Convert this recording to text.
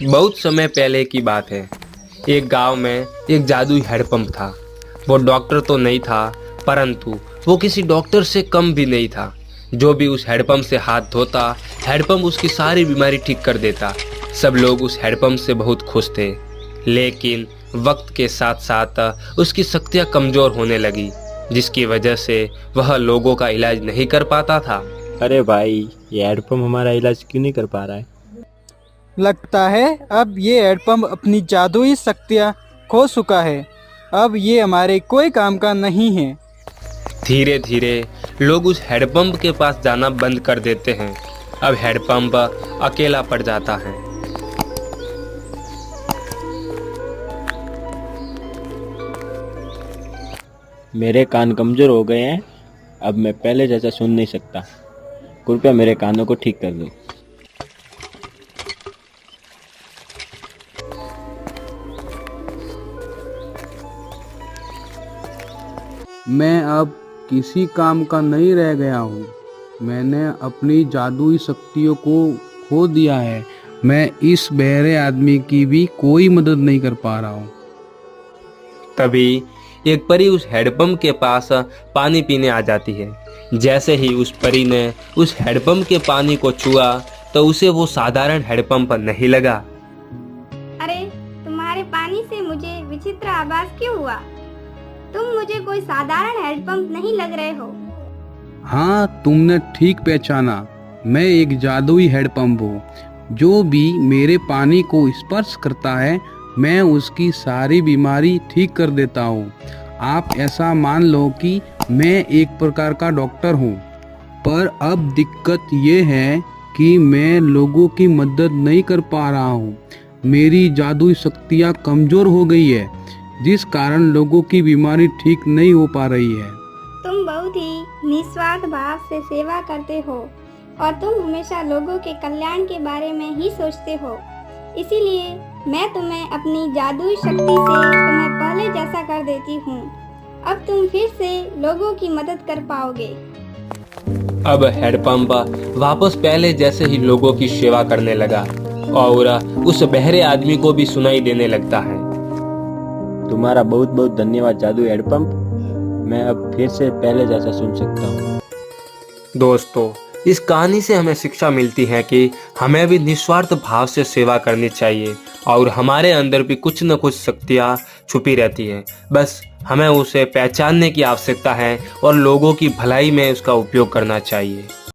बहुत समय पहले की बात है। एक गांव में एक जादुई हैंडपंप था। वो डॉक्टर तो नहीं था, परंतु वो किसी डॉक्टर से कम भी नहीं था। जो भी उस हैंडपंप से हाथ धोता, हैंडपंप उसकी सारी बीमारी ठीक कर देता। सब लोग उस हैंडपंप से बहुत खुश थे। लेकिन वक्त के साथ साथ उसकी शक्तियाँ कमज़ोर होने लगी, जिसकी वजह से वह लोगों का इलाज नहीं कर पाता था। अरे भाई, ये हेडपम्प हमारा इलाज क्यों नहीं कर पा रहा है? लगता है अब ये हैंडपंप अपनी जादुई शक्तियाँ खो चुका है। अब ये हमारे कोई काम का नहीं है। धीरे धीरे लोग उस हैंडपंप के पास जाना बंद कर देते हैं। अब हैंडपंप अकेला पड़ जाता है। मेरे कान कमज़ोर हो गए हैं। अब मैं पहले जैसा सुन नहीं सकता। कृपया मेरे कानों को ठीक कर दो। मैं अब किसी काम का नहीं रह गया हूँ। मैंने अपनी जादुई शक्तियों को खो दिया है। मैं इस बहरे आदमी की भी कोई मदद नहीं कर पा रहा हूँ। तभी एक परी उस हैंडपंप के पास पानी पीने आ जाती है। जैसे ही उस परी ने उस हैंडपंप के पानी को छुआ तो उसे वो साधारण हैंडपंप नहीं लगा। अरे, तुम्हारे पानी से मुझे विचित्र आवाज क्यों हुआ? तुम मुझे कोई साधारण हैंडपंप नहीं लग रहे हो। हाँ, तुमने ठीक पहचाना। मैं एक जादुई हैंडपंप हूँ। जो भी मेरे पानी को स्पर्श करता है, मैं उसकी सारी बीमारी ठीक कर देता हूँ। आप ऐसा मान लो कि मैं एक प्रकार का डॉक्टर हूँ। पर अब दिक्कत ये है कि मैं लोगों की मदद नहीं कर पा रहा हूँ। मेरी जादुई शक्तियाँ कमज़ोर हो गई है, जिस कारण लोगों की बीमारी ठीक नहीं हो पा रही है। तुम बहुत ही निस्वार्थ भाव से सेवा करते हो और तुम हमेशा लोगों के कल्याण के बारे में ही सोचते हो। इसीलिए मैं तुम्हें अपनी जादुई शक्ति से तुम्हें पहले जैसा कर देती हूँ। अब तुम फिर से लोगों की मदद कर पाओगे। अब हैंडपंप वापस पहले जैसे ही लोगों की सेवा करने लगा और उस बहरे आदमी को भी सुनाई देने लगता है। तुम्हारा बहुत बहुत धन्यवाद जादू हैंडपम्प। मैं अब फिर से पहले जैसा सुन सकता हूँ। दोस्तों, इस कहानी से हमें शिक्षा मिलती है कि हमें भी निस्वार्थ भाव से सेवा करनी चाहिए और हमारे अंदर भी कुछ न कुछ शक्तियाँ छुपी रहती हैं। बस हमें उसे पहचानने की आवश्यकता है और लोगों की भलाई में उसका उपयोग करना चाहिए।